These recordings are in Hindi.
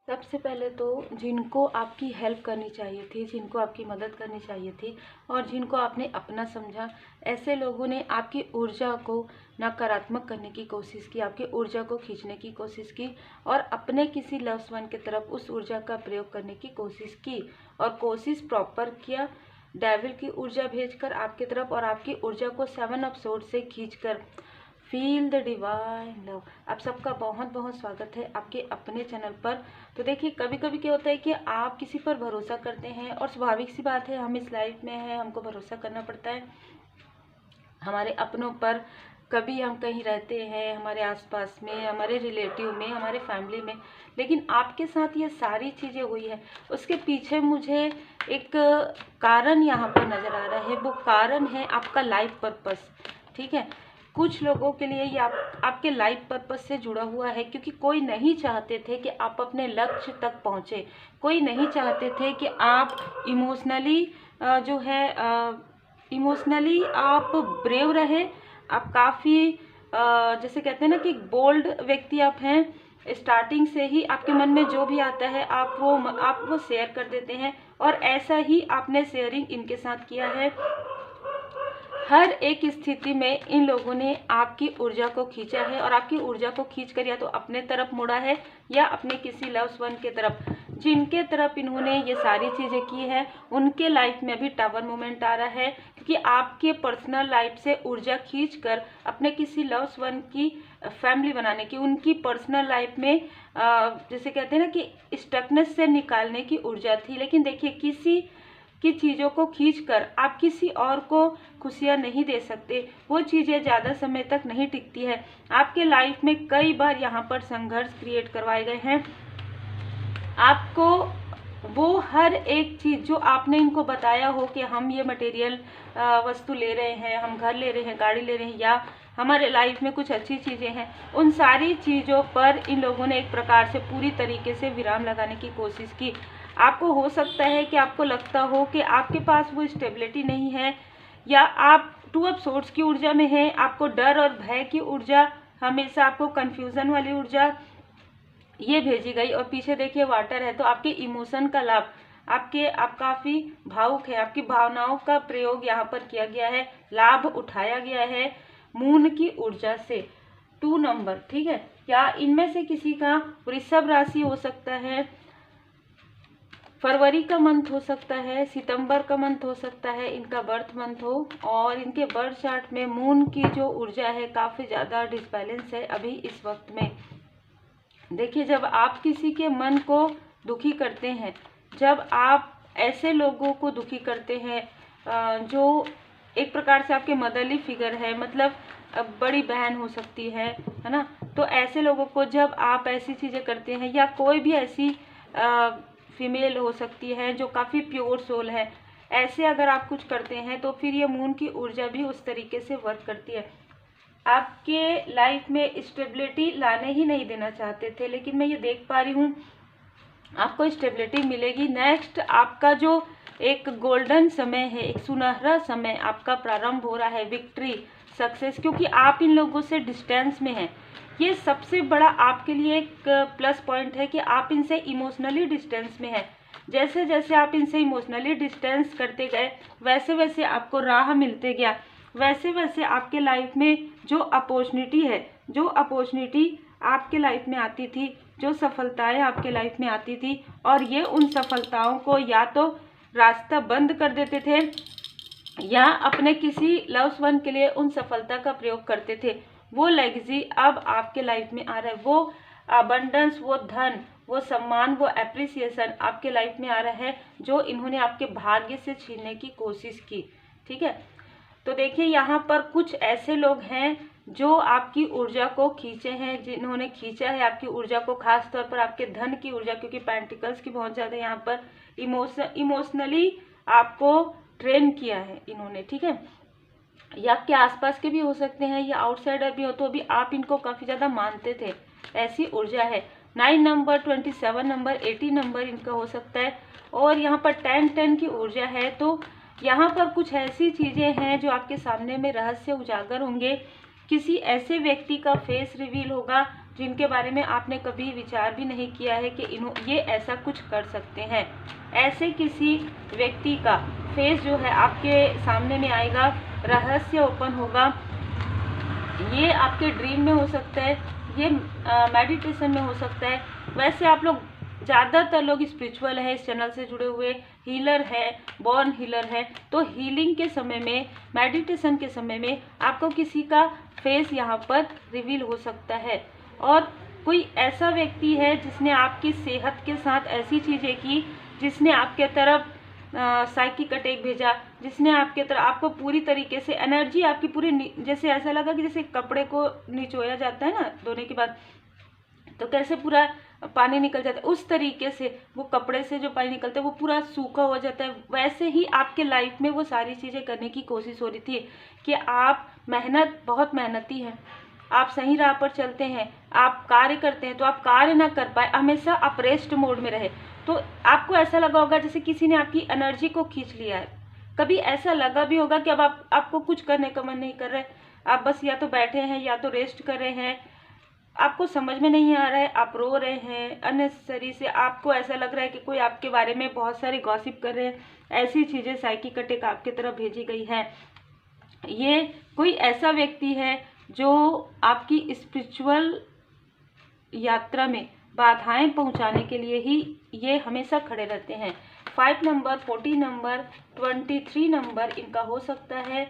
सबसे पहले तो जिनको आपकी हेल्प करनी चाहिए थी, जिनको आपकी मदद करनी चाहिए थी और जिनको आपने अपना समझा, ऐसे लोगों ने आपकी ऊर्जा को नकारात्मक करने की कोशिश की, आपकी ऊर्जा को खींचने की कोशिश की और अपने किसी लव्ड वन की तरफ उस ऊर्जा का प्रयोग करने की कोशिश की और कोशिश प्रॉपर किया, डेविल की ऊर्जा भेजकर आपकी तरफ और आपकी ऊर्जा को 7 ऑफ सोर्ड से खींचकर। Feel the divine love. आप सबका बहुत बहुत स्वागत है आपके अपने चैनल पर। तो देखिए, कभी कभी क्या होता है कि आप किसी पर भरोसा करते हैं और स्वाभाविक सी बात है, हम इस लाइफ में हैं, हमको भरोसा करना पड़ता है हमारे अपनों पर। कभी हम कहीं रहते हैं हमारे आसपास में, हमारे रिलेटिव में, हमारे फैमिली में, लेकिन आपके साथ ये सारी चीज़ें हुई है, उसके पीछे मुझे एक कारण यहाँ पर नज़र आ रहा है। वो कारण है आपका लाइफ पर्पस। ठीक है, कुछ लोगों के लिए ये आपके लाइफ पर्पस से जुड़ा हुआ है, क्योंकि कोई नहीं चाहते थे कि आप अपने लक्ष्य तक पहुँचे, कोई नहीं चाहते थे कि आप इमोशनली जो है इमोशनली आप ब्रेव रहे। आप काफ़ी जैसे कहते हैं ना कि बोल्ड व्यक्ति आप हैं। स्टार्टिंग से ही आपके मन में जो भी आता है आप वो शेयर कर देते हैं और ऐसा ही आपने शेयरिंग इनके साथ किया है। हर एक स्थिति में इन लोगों ने आपकी ऊर्जा को खींचा है और आपकी ऊर्जा को खींचकर या तो अपने तरफ मुड़ा है या अपने किसी लव्ड वन के तरफ। जिनके तरफ इन्होंने ये सारी चीज़ें की है उनके लाइफ में अभी टावर मोमेंट आ रहा है, क्योंकि आपके पर्सनल लाइफ से ऊर्जा खींचकर अपने किसी लव्ड वन की फैमिली बनाने की, उनकी पर्सनल लाइफ में जैसे कहते हैं ना कि स्टकनेस से निकालने की ऊर्जा थी। लेकिन देखिए, किसी की चीज़ों को खींचकर आप किसी और को खुशियाँ नहीं दे सकते, वो चीज़ें ज़्यादा समय तक नहीं टिकती है। आपके लाइफ में कई बार यहाँ पर संघर्ष क्रिएट करवाए गए हैं। आपको वो हर एक चीज़ जो आपने इनको बताया हो कि हम ये मटेरियल वस्तु ले रहे हैं, हम घर ले रहे हैं, गाड़ी ले रहे हैं, या हमारे लाइफ में कुछ अच्छी चीज़ें हैं, उन सारी चीज़ों पर इन लोगों ने एक प्रकार से पूरी तरीके से विराम लगाने की कोशिश की। आपको हो सकता है कि आपको लगता हो कि आपके पास वो स्टेबिलिटी नहीं है, या आप 2 ऑफ सोर्ड्स की ऊर्जा में हैं, आपको डर और भय की ऊर्जा, हमेशा आपको कंफ्यूजन वाली ऊर्जा ये भेजी गई। और पीछे देखिए वाटर है, तो आपके इमोशन का लाभ, आप काफ़ी भावुक है, आपकी भावनाओं का प्रयोग यहाँ पर किया गया है, लाभ उठाया गया है मून की ऊर्जा से। 2 नंबर, ठीक है। क्या इनमें से किसी का वृषभ राशि हो सकता है, फरवरी का मंथ हो सकता है, सितंबर का मंथ हो सकता है, इनका बर्थ मंथ हो, और इनके बर्थ चार्ट में मून की जो ऊर्जा है काफ़ी ज़्यादा डिसबैलेंस है अभी इस वक्त में। देखिए, जब आप किसी के मन को दुखी करते हैं, जब आप ऐसे लोगों को दुखी करते हैं जो एक प्रकार से आपके मदरली फिगर है, मतलब बड़ी बहन हो सकती है ना, तो ऐसे लोगों को जब आप ऐसी चीज़ें करते हैं, या कोई भी ऐसी फीमेल हो सकती है जो काफ़ी प्योर सोल है, ऐसे अगर आप कुछ करते हैं तो फिर ये मून की ऊर्जा भी उस तरीके से वर्क करती है। आपके लाइफ में स्टेबिलिटी लाने ही नहीं देना चाहते थे, लेकिन मैं ये देख पा रही हूँ आपको स्टेबिलिटी मिलेगी। नेक्स्ट आपका जो एक गोल्डन समय है, एक सुनहरा समय आपका प्रारंभ हो रहा है, विक्ट्री, सक्सेस, क्योंकि आप इन लोगों से डिस्टेंस में हैं। ये सबसे बड़ा आपके लिए एक प्लस पॉइंट है कि आप इनसे इमोशनली डिस्टेंस में हैं। जैसे जैसे आप इनसे इमोशनली डिस्टेंस करते गए, वैसे वैसे आपको राह मिलते गया, वैसे वैसे आपके लाइफ में जो अपॉर्चुनिटी है, जो अपॉर्चुनिटी आपके लाइफ में आती थी, जो सफलताएं आपके लाइफ में आती थी, और ये उन सफलताओं को या तो रास्ता बंद कर देते थे या अपने किसी लव्ड वन के लिए उन सफलता का प्रयोग करते थे। वो लेगेसी अब आपके लाइफ में आ रहा है, वो अबंडेंस, वो धन, वो सम्मान, वो एप्रिसिएशन आपके लाइफ में आ रहा है, जो इन्होंने आपके भाग्य से छीनने की कोशिश की। ठीक है, तो देखिए, यहाँ पर कुछ ऐसे लोग हैं जो आपकी ऊर्जा को खींचे हैं, जिन्होंने खींचा है आपकी ऊर्जा को, खास तौर पर आपके धन की ऊर्जा, क्योंकि पेंटिकल्स की बहुत ज़्यादा यहाँ पर इमोशनली आपको ट्रेन किया है इन्होंने। ठीक है, या आपके आसपास के भी हो सकते हैं, या आउटसाइडर भी हो, तो अभी आप इनको काफ़ी ज़्यादा मानते थे, ऐसी ऊर्जा है। 9 नंबर, 27 नंबर, 80 नंबर इनका हो सकता है, और यहाँ पर 10 की ऊर्जा है। तो यहाँ पर कुछ ऐसी चीज़ें हैं जो आपके सामने में रहस्य उजागर होंगे। किसी ऐसे व्यक्ति का फेस रिवील होगा जिनके बारे में आपने कभी विचार भी नहीं किया है कि ये ऐसा कुछ कर सकते हैं। ऐसे किसी व्यक्ति का फेस जो है आपके सामने में आएगा, रहस्य ओपन होगा। ये आपके ड्रीम में हो सकता है, ये मेडिटेशन में हो सकता है। वैसे आप लोग ज़्यादातर लोग स्पिरिचुअल है, इस चैनल से जुड़े हुए, हीलर है, बॉर्न हीलर है, तो हीलिंग के समय में, मेडिटेशन के समय में आपको किसी का फेस यहाँ पर रिवील हो सकता है। और कोई ऐसा व्यक्ति है जिसने आपकी सेहत के साथ ऐसी चीज़ें की, जिसने आपके तरफ साइकिक अटैक भेजा, जिसने आपके तरफ आपको पूरी तरीके से एनर्जी आपकी पूरी, जैसे ऐसा लगा कि जैसे कपड़े को निचोया जाता है ना धोने के बाद, तो कैसे पूरा पानी निकल जाता है, उस तरीके से वो कपड़े से जो पानी निकलता है वो पूरा सूखा हो जाता है। वैसे ही आपके लाइफ में वो सारी चीज़ें करने की कोशिश हो रही थी कि आप बहुत मेहनती हैं, आप सही राह पर चलते हैं, आप कार्य करते हैं, तो आप कार्य ना कर पाए, हमेशा आप रेस्ट मोड में रहे, तो आपको ऐसा लगा होगा जैसे किसी ने आपकी एनर्जी को खींच लिया है। कभी ऐसा लगा भी होगा कि अब आपको कुछ करने का मन नहीं कर रहा है, आप बस या तो बैठे हैं या तो रेस्ट कर रहे हैं, आपको समझ में नहीं आ रहा है, आप रो रहे हैं अननेसेसरी से, आपको ऐसा लग रहा है कि कोई आपके बारे में बहुत सारी गॉसिप कर रहे हैं, ऐसी चीज़ें साइकिक अटैक आपकी तरफ भेजी गई है। ये कोई ऐसा व्यक्ति है जो आपकी स्पिरिचुअल यात्रा में बाधाएं पहुंचाने के लिए ही ये हमेशा खड़े रहते हैं। 5 नंबर, 40 नंबर, 23 नंबर इनका हो सकता है।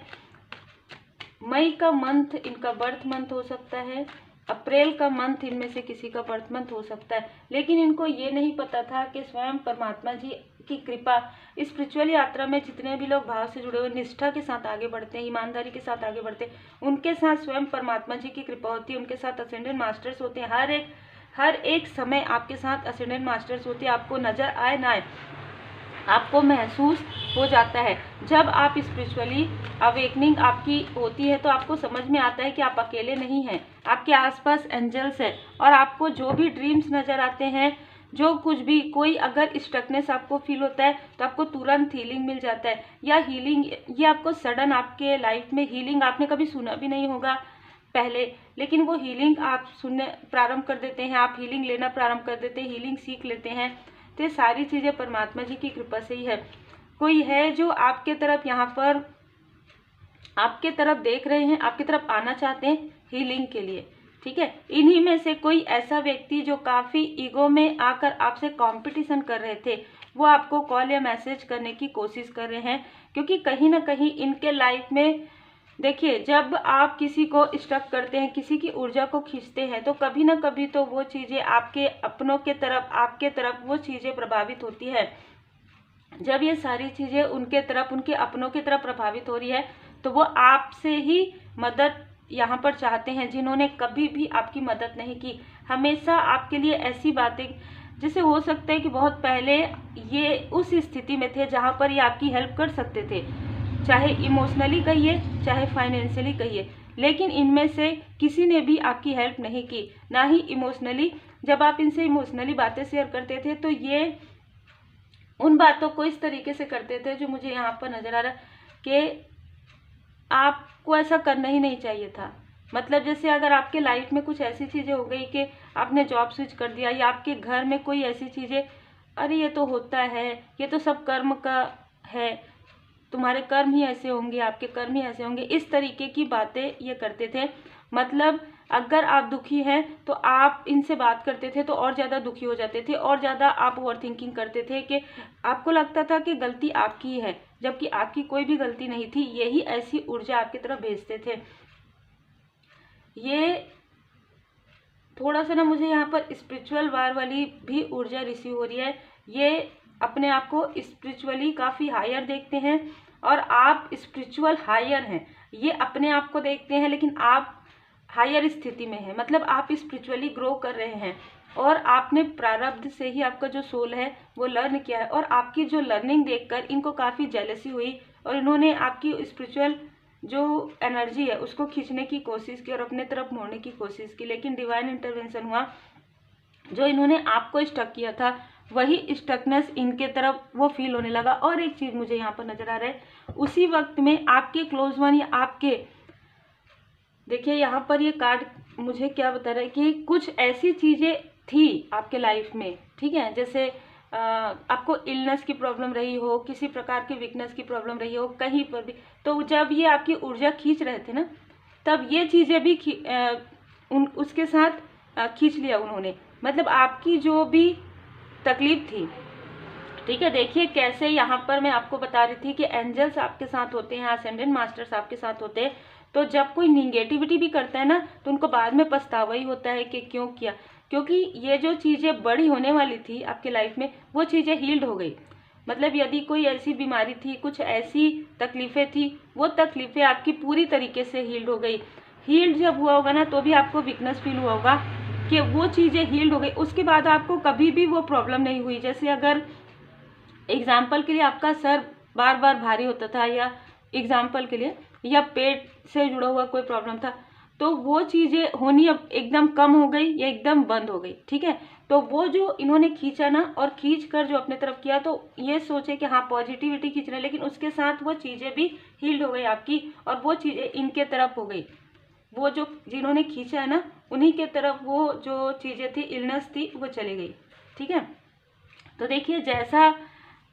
मई का मंथ इनका बर्थ मंथ हो सकता है। अप्रैल का मंथ इनमें से किसी का बर्थ मंथ हो सकता है। लेकिन इनको ये नहीं पता था कि स्वयं परमात्मा जी की कृपा, स्पिरिचुअल यात्रा में जितने भी लोग भाव से जुड़े हुए, निष्ठा के साथ आगे बढ़ते हैं, ईमानदारी के साथ आगे बढ़ते हैं, उनके साथ स्वयं परमात्मा जी की कृपा होती है, उनके साथ असेंडेंट मास्टर्स होते हैं। हर एक समय आपके साथ असेंडेंट मास्टर्स होते हैं, आपको नजर आए ना आए, आपको महसूस हो जाता है। जब आप स्पिरिचुअली अवेकनिंग आपकी होती है तो आपको समझ में आता है कि आप अकेले नहीं हैं, आपके आसपास एंजल्स है, और आपको जो भी ड्रीम्स नज़र आते हैं, जो कुछ भी, कोई अगर स्टकनेस आपको फील होता है तो आपको तुरंत हीलिंग मिल जाता है। या हीलिंग ये आपको सडन आपके लाइफ में हीलिंग आपने कभी सुना भी नहीं होगा पहले, लेकिन वो हीलिंग आप सुनने प्रारंभ कर देते हैं, आप हीलिंग लेना प्रारंभ कर देते हैं, हीलिंग सीख लेते हैं। तो ये सारी चीज़ें परमात्मा जी की कृपा से ही है। कोई है जो आपके तरफ यहाँ पर आपके तरफ देख रहे हैं, आपकी तरफ आना चाहते हैं हीलिंग के लिए, ठीक है। इन्हीं में से कोई ऐसा व्यक्ति जो काफ़ी ईगो में आकर आपसे कंपटीशन कर रहे थे, वो आपको कॉल या मैसेज करने की कोशिश कर रहे हैं, क्योंकि कहीं ना कहीं इनके लाइफ में, देखिए, जब आप किसी को स्टक करते हैं, किसी की ऊर्जा को खींचते हैं, तो कभी ना कभी तो वो चीज़ें आपके अपनों के तरफ, आपके तरफ वो चीज़ें प्रभावित होती है। जब ये सारी चीज़ें उनके तरफ, उनके अपनों की तरफ प्रभावित हो रही है, तो वो आपसे ही मदद यहाँ पर चाहते हैं, जिन्होंने कभी भी आपकी मदद नहीं की। हमेशा आपके लिए ऐसी बातें, जैसे हो सकता है कि बहुत पहले ये उस स्थिति में थे जहाँ पर ये आपकी हेल्प कर सकते थे, चाहे इमोशनली कहिए, चाहे फाइनेंशियली कहिए, लेकिन इनमें से किसी ने भी आपकी हेल्प नहीं की, ना ही इमोशनली। जब आप इनसे इमोशनली बातें शेयर करते थे तो ये उन बातों को इस तरीके से करते थे जो मुझे यहाँ पर नज़र आ रहा है कि आपको ऐसा करना ही नहीं चाहिए था। मतलब जैसे अगर आपके लाइफ में कुछ ऐसी चीज़ें हो गई कि आपने जॉब स्विच कर दिया, या आपके घर में कोई ऐसी चीज़ें, अरे ये तो होता है, ये तो सब कर्म का है, तुम्हारे कर्म ही ऐसे होंगे, आपके कर्म ही ऐसे होंगे, इस तरीके की बातें ये करते थे। मतलब अगर आप दुखी हैं तो आप इनसे बात करते थे तो और ज़्यादा दुखी हो जाते थे, और ज़्यादा आप ओवर थिंकिंग करते थे कि आपको लगता था कि गलती आपकी ही है, जबकि आपकी कोई भी गलती नहीं थी। यही ऐसी ऊर्जा आपकी तरफ भेजते थे। ये थोड़ा सा ना मुझे यहाँ पर स्पिरिचुअल वार वाली भी ऊर्जा रिसीव हो रही है। ये अपने आप को स्पिरिचुअली काफ़ी हायर देखते हैं, और आप स्पिरिचुअल हायर हैं, ये अपने आप को देखते हैं, लेकिन आप हायर स्थिति में हैं। मतलब आप स्पिरिचुअली ग्रो कर रहे हैं, और आपने प्रारब्ध से ही आपका जो सोल है वो लर्न किया है, और आपकी जो लर्निंग देखकर इनको काफ़ी जेलसी हुई, और इन्होंने आपकी स्पिरिचुअल जो एनर्जी है उसको खींचने की कोशिश की और अपने तरफ मोड़ने की कोशिश की, लेकिन डिवाइन इंटरवेंशन हुआ। जो इन्होंने आपको स्टक किया था, वही स्टकनेस इनके तरफ वो फील होने लगा। और एक चीज़ मुझे यहाँ पर नज़र आ रहा है, उसी वक्त में आपके क्लोज वन या आपके, देखिए यहाँ पर ये कार्ड मुझे क्या बता रहा है कि कुछ ऐसी चीज़ें थी आपके लाइफ में, ठीक है, जैसे आपको इलनेस की प्रॉब्लम रही हो, किसी प्रकार की वीकनेस की प्रॉब्लम रही हो कहीं पर भी, तो जब ये आपकी ऊर्जा खींच रहे थे ना, तब ये चीज़ें भी उसके साथ खींच लिया उन्होंने। मतलब आपकी जो भी तकलीफ थी, ठीक है, देखिए कैसे यहाँ पर मैं आपको बता रही थी कि एंजल्स आपके साथ होते हैं, असेंडेंट मास्टर्स आपके साथ होते हैं। तो जब कोई निगेटिविटी भी करता है ना, तो उनको बाद में पछतावा ही होता है कि क्यों किया, क्योंकि ये जो चीज़ें बड़ी होने वाली थी आपके लाइफ में, वो चीज़ें हील्ड हो गई। मतलब यदि कोई ऐसी बीमारी थी, कुछ ऐसी तकलीफ़ें थी, वो तकलीफ़ें आपकी पूरी तरीके से हील्ड हो गई। हील्ड जब हुआ होगा ना, तो भी आपको वीकनेस फील हुआ होगा कि वो चीज़ें हील्ड हो गई, उसके बाद आपको कभी भी वो प्रॉब्लम नहीं हुई। जैसे अगर एग्जाम्पल के लिए आपका सर बार बार भारी होता था, या एग्जाम्पल के लिए, या पेट से जुड़ा हुआ कोई प्रॉब्लम था, तो वो चीज़ें होनी अब एकदम कम हो गई या एकदम बंद हो गई, ठीक है। तो वो जो इन्होंने खींचा ना, और खींच कर जो अपने तरफ किया, तो ये सोचे कि हाँ पॉजिटिविटी खींच रहे हैं, लेकिन उसके साथ वो चीज़ें भी हील्ड हो गई आपकी, और वो चीज़ें इनके तरफ हो गई। वो जो जिन्होंने खींचा है ना, उन्हीं के तरफ वो जो चीज़ें थी, इलनेस थी, वो चली गई, ठीक है। तो देखिए, जैसा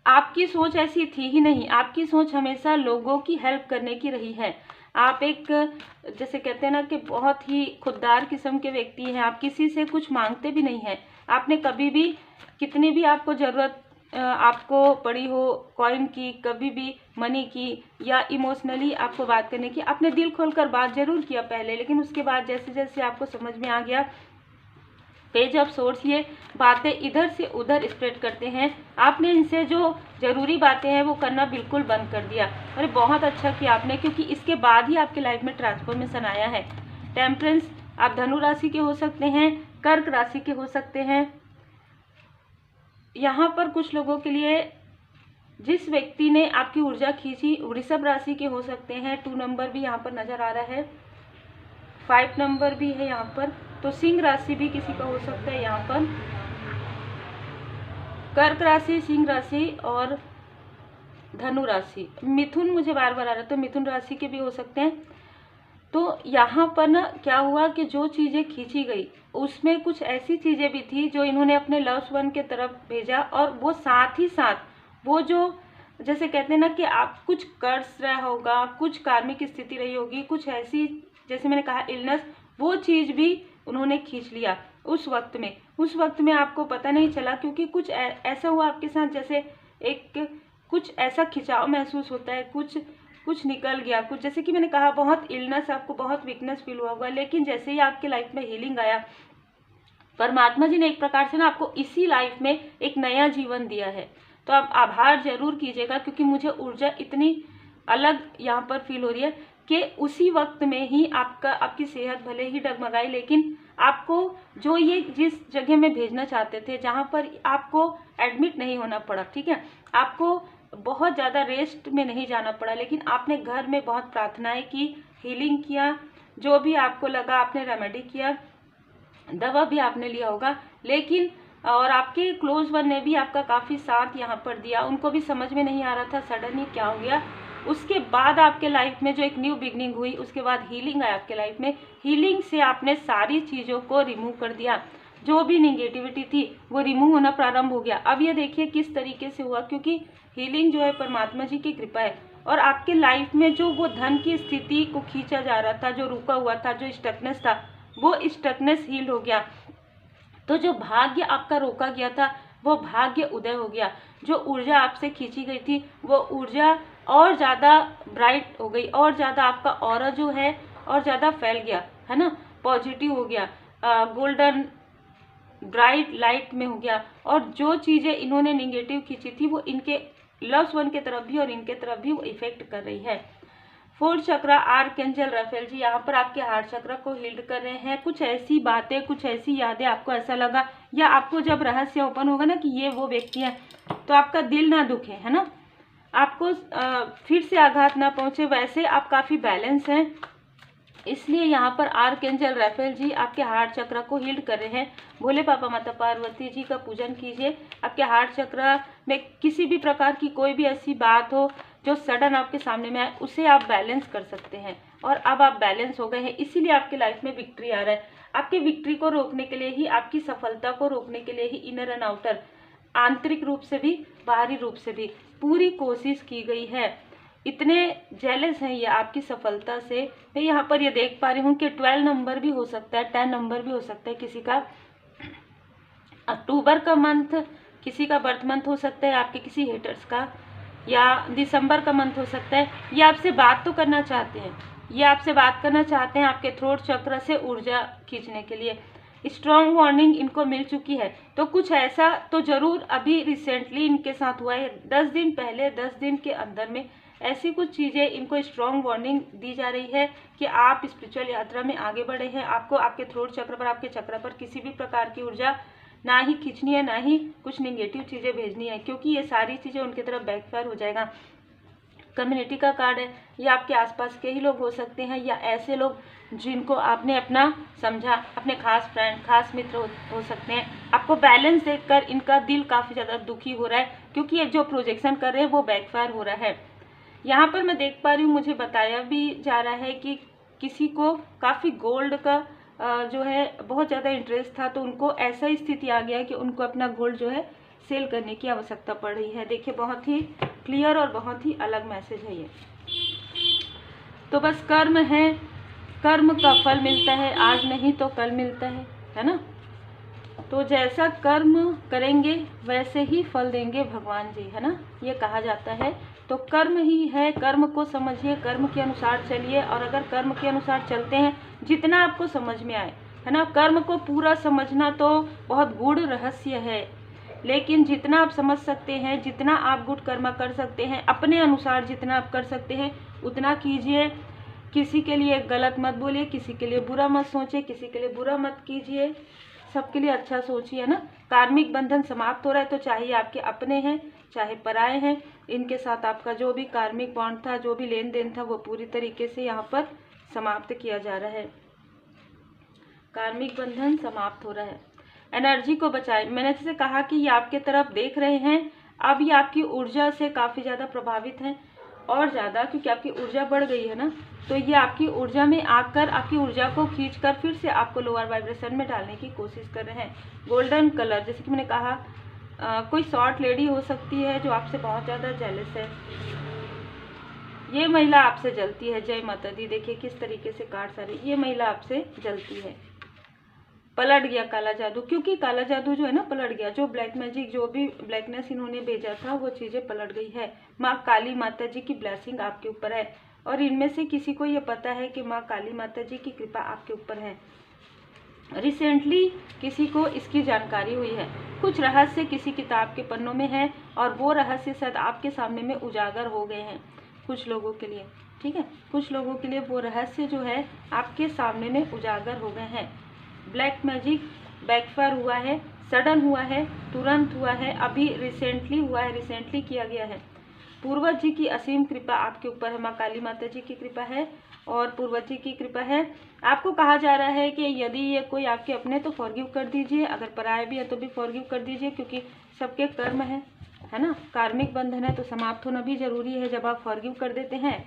आपकी सोच ऐसी थी ही नहीं, आपकी सोच हमेशा लोगों की हेल्प करने की रही है। आप एक, जैसे कहते हैं ना कि बहुत ही खुददार किस्म के व्यक्ति हैं, आप किसी से कुछ मांगते भी नहीं हैं। आपने कभी भी, कितनी भी आपको ज़रूरत आपको पड़ी हो कॉइन की, कभी भी मनी की, या इमोशनली आपको बात करने की, आपने दिल खोलकर बात जरूर किया पहले, लेकिन उसके बाद जैसे जैसे आपको समझ में आ गया, पेज ऑफ सोर्स ये बातें इधर से उधर स्प्रेड करते हैं, आपने इनसे जो ज़रूरी बातें हैं वो करना बिल्कुल बंद कर दिया। अरे बहुत अच्छा किया आपने, क्योंकि इसके बाद ही आपके लाइफ में ट्रांसफॉर्मेशन आया है। टेम्परेंस, आप धनु राशि के हो सकते हैं, कर्क राशि के हो सकते हैं। यहाँ पर कुछ लोगों के लिए, जिस व्यक्ति ने आपकी ऊर्जा खींची, वृषभ राशि के हो सकते हैं। 2 नंबर भी यहाँ पर नजर आ रहा है, 5 नंबर भी है यहाँ पर। तो सिंह राशि भी किसी का हो सकता है यहाँ पर, कर्क राशि, सिंह राशि और धनु राशि। मिथुन मुझे बार बार आ रहा है, तो मिथुन राशि के भी हो सकते हैं। तो यहाँ पर ना क्या हुआ कि जो चीज़ें खींची गई, उसमें कुछ ऐसी चीज़ें भी थी जो इन्होंने अपने लव्स वन के तरफ भेजा, और वो साथ ही साथ वो जो, जैसे कहते हैं ना कि आप कुछ कर्ज रहा होगा, कुछ कार्मिक स्थिति रही होगी, कुछ ऐसी, जैसे मैंने कहा इलनेस, वो चीज़ भी उन्होंने खींच लिया उस वक्त में। उस वक्त में आपको पता नहीं चला, क्योंकि कुछ ऐसा हुआ आपके साथ, जैसे एक कुछ ऐसा खिंचाव महसूस होता है, कुछ निकल गया, कुछ, जैसे कि मैंने कहा, बहुत इलनेस, आपको बहुत वीकनेस फील हुआ होगा, लेकिन जैसे ही आपके लाइफ में हीलिंग आया, परमात्मा जी ने एक प्रकार से ना आपको इसी लाइफ में एक नया जीवन दिया है। तो आप आभार जरूर कीजिएगा, क्योंकि मुझे ऊर्जा इतनी अलग यहाँ पर फील हो रही है कि उसी वक्त में ही आपकी सेहत भले ही डगमगाई, लेकिन आपको जो ये जिस जगह में भेजना चाहते थे, जहाँ पर आपको एडमिट नहीं होना पड़ा, ठीक है, आपको बहुत ज़्यादा रेस्ट में नहीं जाना पड़ा, लेकिन आपने घर में बहुत प्रार्थनाएं की, हीलिंग किया, जो भी आपको लगा आपने रेमेडी किया, दवा भी आपने लिया होगा, लेकिन और आपके क्लोज वन ने भी आपका काफ़ी साथ यहाँ पर दिया। उनको भी समझ में नहीं आ रहा था सडन ही क्या हो गया। उसके बाद आपके लाइफ में जो एक न्यू बिगनिंग हुई, उसके बाद हीलिंग आया आपके लाइफ में। हीलिंग से आपने सारी चीज़ों को रिमूव कर दिया, जो भी निगेटिविटी थी वो रिमूव होना प्रारंभ हो गया। अब ये देखिए किस तरीके से हुआ, क्योंकि हीलिंग जो है परमात्मा जी की कृपा है। और आपके लाइफ में जो वो धन की स्थिति को खींचा जा रहा था, जो रुका हुआ था, जो स्टकनेस था, वो स्टकनेस हील हो गया। तो जो भाग्य आपका रोका गया था, वो भाग्य उदय हो गया। जो ऊर्जा आपसे खींची गई थी, वो ऊर्जा और ज़्यादा ब्राइट हो गई, और ज़्यादा आपका ऑरा जो है और ज़्यादा फैल गया, है ना, पॉजिटिव हो गया, गोल्डन ब्राइट लाइट में हो गया। और जो चीज़ें इन्होंने निगेटिव खींची थी, वो इनके लव्स वन के तरफ भी और इनके तरफ भी वो इफेक्ट कर रही है। 4th चक्रा, आर्कएंजल राफेल जी यहाँ पर आपके हार्ट चक्र को हील्ड कर रहे हैं। कुछ ऐसी बातें, कुछ ऐसी यादें आपको ऐसा लगा, या आपको जब रहस्य ओपन होगा ना कि ये वो व्यक्ति है, तो आपका दिल ना दुखे, है ना, आपको फिर से आघात ना पहुँचे। वैसे आप काफ़ी बैलेंस हैं, इसलिए यहाँ पर आर्कएंजल राफेल जी आपके हार्ट चक्र को हील्ड कर रहे हैं। भोले पापा माता पार्वती जी का पूजन कीजिए। आपके हार्ट चक्र में किसी भी प्रकार की कोई भी ऐसी बात हो जो सडन आपके सामने में आए, उसे आप बैलेंस कर सकते हैं। और अब आप बैलेंस हो गए हैं, इसीलिए आपकी लाइफ में विक्ट्री आ रहा है। आपकी विक्ट्री को रोकने के लिए ही, आपकी सफलता को रोकने के लिए ही इनर एंड आउटर, आंतरिक रूप से भी बाहरी रूप से भी पूरी कोशिश की गई है। इतने जेलस हैं ये आपकी सफलता से। मैं यहाँ पर ये देख पा रही हूँ कि 12 नंबर भी हो सकता है, 10 नंबर भी हो सकता है, किसी का अक्टूबर का मंथ, किसी का बर्थ मंथ हो सकता है आपके किसी हेटर्स का, या दिसंबर का मंथ हो सकता है। ये आपसे बात तो करना चाहते हैं, ये आपसे बात करना चाहते हैं आपके थ्रोट चक्र से ऊर्जा खींचने के लिए। स्ट्रॉन्ग वार्निंग इनको मिल चुकी है, तो कुछ ऐसा तो जरूर अभी रिसेंटली इनके साथ हुआ है, 10 दिन पहले, 10 दिन के अंदर में ऐसी कुछ चीज़ें इनको स्ट्रॉन्ग वार्निंग दी जा रही है कि आप स्पिरिचुअल यात्रा में आगे बढ़े हैं। आपको आपके थ्रोट चक्र पर, आपके चक्र पर किसी भी प्रकार की ऊर्जा ना ही खींचनी है, ना ही कुछ निगेटिव चीज़ें भेजनी है, क्योंकि ये सारी चीज़ें उनकी तरफ बैकफायर हो जाएगा। कम्युनिटी का कार्ड है, ये आपके आसपास के ही लोग हो सकते हैं, या ऐसे लोग जिनको आपने अपना समझा, अपने खास फ्रेंड, खास मित्र हो सकते हैं। आपको बैलेंस देखकर इनका दिल काफ़ी ज़्यादा दुखी हो रहा है, क्योंकि ये जो प्रोजेक्शन कर रहे हैं वो बैकफायर हो रहा है। यहाँ पर मैं देख पा रही हूँ, मुझे बताया भी जा रहा है कि किसी को काफ़ी गोल्ड का जो है बहुत ज़्यादा इंटरेस्ट था, तो उनको ऐसा स्थिति आ गया है कि उनको अपना गोल्ड जो है सेल करने की आवश्यकता पड़ रही है। देखिए, बहुत ही क्लियर और बहुत ही अलग मैसेज है ये। तो बस कर्म है, कर्म का फल मिलता है, आज नहीं तो कल मिलता है ना। तो जैसा कर्म करेंगे वैसे ही फल देंगे भगवान जी, है ना, ये कहा जाता है। तो कर्म ही है, कर्म को समझिए, कर्म के अनुसार चलिए, और अगर कर्म के अनुसार चलते हैं, जितना आपको समझ में आए, है ना। कर्म को पूरा समझना तो बहुत गूढ़ रहस्य है, लेकिन जितना आप समझ सकते हैं, जितना आप गुड कर्म कर सकते हैं, अपने अनुसार जितना आप कर सकते हैं उतना कीजिए। किसी के लिए गलत मत बोलिए, किसी के लिए बुरा मत सोचिए, किसी के लिए बुरा मत कीजिए, सबके लिए अच्छा सोचिए, है ना। कार्मिक बंधन समाप्त हो रहा है, तो चाहे आपके अपने हैं चाहे पराए हैं, इनके साथ आपका जो भी कार्मिक बॉन्ड था, जो भी लेन देन था, वो पूरी तरीके से यहाँ पर समाप्त किया जा रहा है। कार्मिक बंधन समाप्त हो रहा है। एनर्जी को बचाए, मैंने जैसे कहा कि ये आपके तरफ देख रहे हैं, अब ये आपकी ऊर्जा से काफ़ी ज़्यादा प्रभावित हैं, और ज़्यादा, क्योंकि आपकी ऊर्जा बढ़ गई है ना। तो ये आपकी ऊर्जा में आकर आपकी ऊर्जा को खींचकर फिर से आपको लोअर वाइब्रेशन में डालने की कोशिश कर रहे हैं। गोल्डन कलर, जैसे कि मैंने कहा, कोई शॉर्ट लेडी हो सकती है जो आपसे बहुत ज़्यादा जेलस है। ये महिला आपसे जलती है। जय माता दी। देखिए किस तरीके से कार्ड्स आ रही है, ये महिला आपसे जलती है। पलट गया काला जादू, क्योंकि काला जादू जो है ना पलट गया, जो ब्लैक मैजिक, जो भी ब्लैकनेस इन्होंने भेजा था, वो चीज़ें पलट गई है। माँ काली माता जी की ब्लेसिंग आपके ऊपर है, और इनमें से किसी को ये पता है कि माँ काली माता जी की कृपा आपके ऊपर है। रिसेंटली किसी को इसकी जानकारी हुई है, कुछ रहस्य किसी किताब के पन्नों में है, और वो रहस्य शायद आपके सामने में उजागर हो गए हैं कुछ लोगों के लिए, ठीक है। कुछ लोगों के लिए वो रहस्य जो है आपके सामने में उजागर हो गए हैं। ब्लैक मैजिक बैकफायर हुआ है, सडन हुआ है, तुरंत हुआ है, अभी रिसेंटली हुआ है, रिसेंटली किया गया है। पूर्वज जी की असीम कृपा आपके ऊपर है, माँ काली माता जी की कृपा है और पूर्वज जी की कृपा है। आपको कहा जा रहा है कि यदि ये कोई आपके अपने तो फॉरगिव कर दीजिए, अगर पराये भी है तो भी फॉरगिव कर दीजिए, क्योंकि सबके कर्म है ना। कार्मिक बंधन है तो समाप्त होना भी जरूरी है। जब आप फॉरगिव कर देते हैं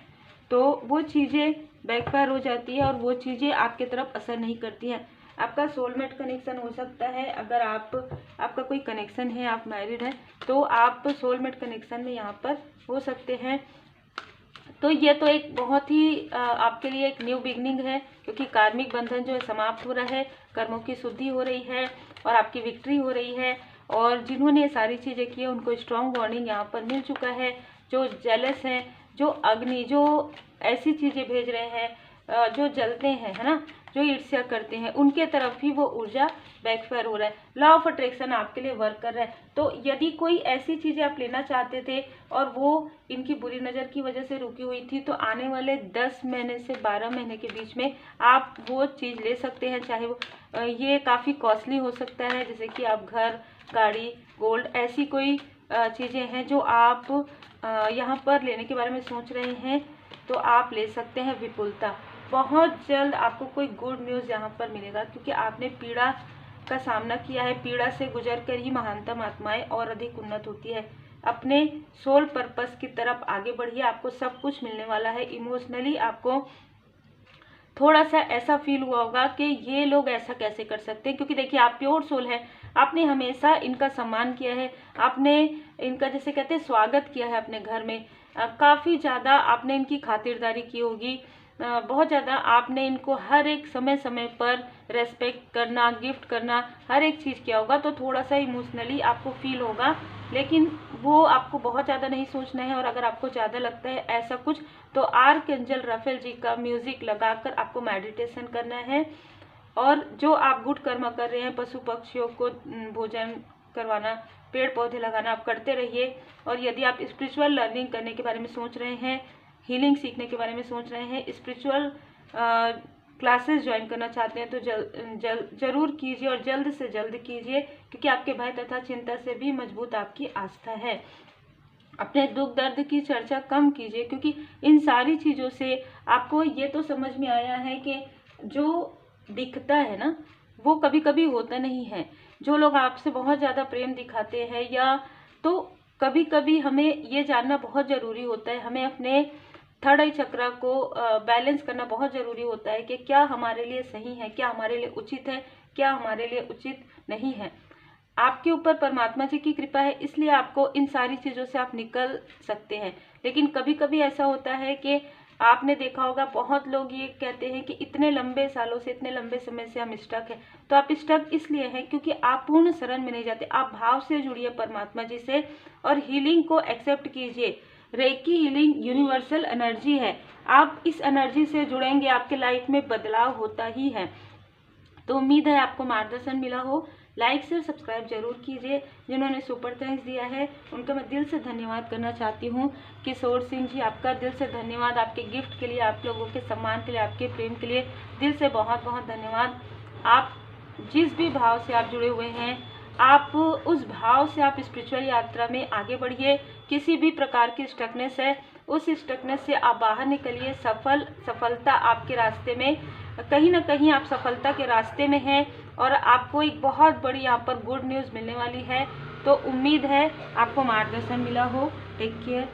तो वो चीज़ें बैकफायर हो जाती है, और वो चीज़ें आपके तरफ असर नहीं करती हैं। आपका सोलमेट कनेक्शन हो सकता है, अगर आपका कोई कनेक्शन है, आप मैरिड हैं, तो आप सोलमेट कनेक्शन में यहाँ पर हो सकते हैं। तो ये तो एक बहुत ही आपके लिए एक न्यू बिगनिंग है, क्योंकि कार्मिक बंधन जो है समाप्त हो रहा है, कर्मों की शुद्धि हो रही है, और आपकी विक्ट्री हो रही है। और जिन्होंने ये सारी चीज़ें की है उनको स्ट्रॉन्ग वार्निंग यहाँ पर मिल चुका है। जो जेलस हैं, जो अग्नि, जो ऐसी चीज़ें भेज रहे हैं, जो जलते हैं, है ना, जो ईर्ष्या करते हैं, उनके तरफ भी वो ऊर्जा बैकफायर हो रहा है। लॉ ऑफ अट्रैक्शन आपके लिए वर्क कर रहा है। तो यदि कोई ऐसी चीज़ें आप लेना चाहते थे और वो इनकी बुरी नज़र की वजह से रुकी हुई थी, तो आने वाले 10 महीने से 12 महीने के बीच में आप वो चीज़ ले सकते हैं। चाहे वो ये काफ़ी कॉस्टली हो सकता है, जैसे कि आप घर, गाड़ी, गोल्ड, ऐसी कोई चीज़ें हैं जो आप यहाँ पर लेने के बारे में सोच रहे हैं, तो आप ले सकते हैं। विपुलता, बहुत जल्द आपको कोई गुड न्यूज़ यहाँ पर मिलेगा, क्योंकि आपने पीड़ा का सामना किया है। पीड़ा से गुजर कर ही महानतम आत्माएं और अधिक उन्नत होती है। अपने सोल पर्पस की तरफ आगे बढ़िए, आपको सब कुछ मिलने वाला है। इमोशनली आपको थोड़ा सा ऐसा फील हुआ होगा कि ये लोग ऐसा कैसे कर सकते हैं, क्योंकि देखिए आप प्योर सोल है, आपने हमेशा इनका सम्मान किया है, आपने इनका जैसे कहते हैं स्वागत किया है अपने घर में, काफ़ी ज़्यादा आपने इनकी खातिरदारी की होगी, बहुत ज़्यादा आपने इनको हर एक समय समय पर रेस्पेक्ट करना, गिफ्ट करना, हर एक चीज़ किया होगा। तो थोड़ा सा इमोशनली आपको फील होगा, लेकिन वो आपको बहुत ज़्यादा नहीं सोचना है। और अगर आपको ज़्यादा लगता है ऐसा कुछ, तो आर्कएंजल राफेल जी का म्यूज़िक लगाकर आपको मेडिटेशन करना है। और जो आप गुड कर्म कर रहे हैं, पशु पक्षियों को भोजन करवाना, पेड़ पौधे लगाना, आप करते रहिए। और यदि आप स्पिरिचुअल लर्निंग करने के बारे में सोच रहे हैं, हीलिंग सीखने के बारे में सोच रहे हैं, स्पिरिचुअल क्लासेस ज्वाइन करना चाहते हैं, तो जरूर कीजिए और जल्द से जल्द कीजिए, क्योंकि आपके भय तथा चिंता से भी मजबूत आपकी आस्था है। अपने दुख दर्द की चर्चा कम कीजिए, क्योंकि इन सारी चीज़ों से आपको ये तो समझ में आया है कि जो दिखता है ना, वो कभी कभी होता नहीं है। जो लोग आपसे बहुत ज़्यादा प्रेम दिखाते हैं, या तो कभी कभी हमें ये जानना बहुत ज़रूरी होता है, हमें अपने थर्ड आई चक्र को बैलेंस करना बहुत ज़रूरी होता है कि क्या हमारे लिए सही है, क्या हमारे लिए उचित है, क्या हमारे लिए उचित नहीं है। आपके ऊपर परमात्मा जी की कृपा है, इसलिए आपको इन सारी चीज़ों से आप निकल सकते हैं। लेकिन कभी कभी ऐसा होता है कि आपने देखा होगा, बहुत लोग ये कहते हैं कि इतने लंबे सालों से, इतने लंबे समय से हम स्टक हैं। तो आप स्टक इसलिए हैं क्योंकि आप पूर्ण शरण में नहीं जाते। आप भाव से जुड़िए परमात्मा जी से और हीलिंग को एक्सेप्ट कीजिए। रेकी हीलिंग यूनिवर्सल एनर्जी है, आप इस एनर्जी से जुड़ेंगे, आपके लाइफ में बदलाव होता ही है। तो उम्मीद है आपको मार्गदर्शन मिला हो। लाइक शेयर सब्सक्राइब जरूर कीजिए। जिन्होंने सुपर थैंक्स दिया है उनका मैं दिल से धन्यवाद करना चाहती हूँ। किशोर सिंह जी, आपका दिल से धन्यवाद, आपके गिफ्ट के लिए, आप लोगों के सम्मान के लिए, आपके प्रेम के लिए दिल से बहुत बहुत धन्यवाद। आप जिस भी भाव से आप जुड़े हुए हैं, आप उस भाव से आप स्पिरिचुअल यात्रा में आगे बढ़िए। किसी भी प्रकार की स्टकनेस है, उस स्टकनेस से आप बाहर निकलिए। सफलता आपके रास्ते में, कहीं ना कहीं आप सफलता के रास्ते में हैं और आपको एक बहुत बड़ी यहाँ पर गुड न्यूज़ मिलने वाली है। तो उम्मीद है आपको मार्गदर्शन मिला हो। Take care.